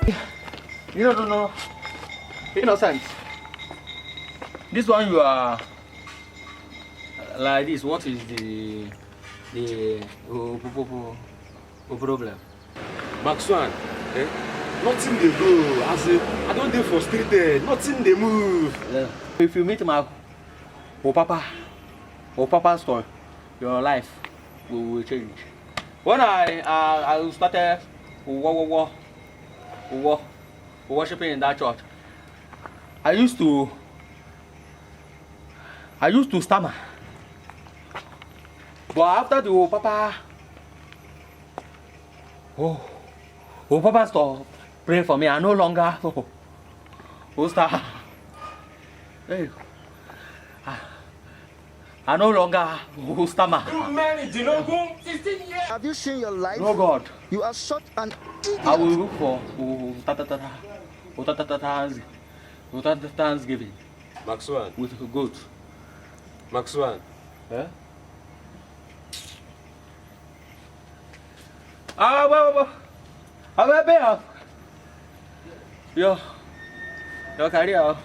You don't know. Innocent. This one you are like this. What is the problem? Maxwan, eh? Nothing they go. I don't dey frustrated. Nothing they move. Yeah. If you meet my papa's story, your life will change. When I started worshiping in that church, I used to stammer. But after the Papa stopped praying for me, I no longer start. Hey, I no longer stammer. Have you seen your life? No God. You are such an idiot. I will look for Thanksgiving. Maxwan. With a goat. Maxwan. Eh? Well. Yo, career.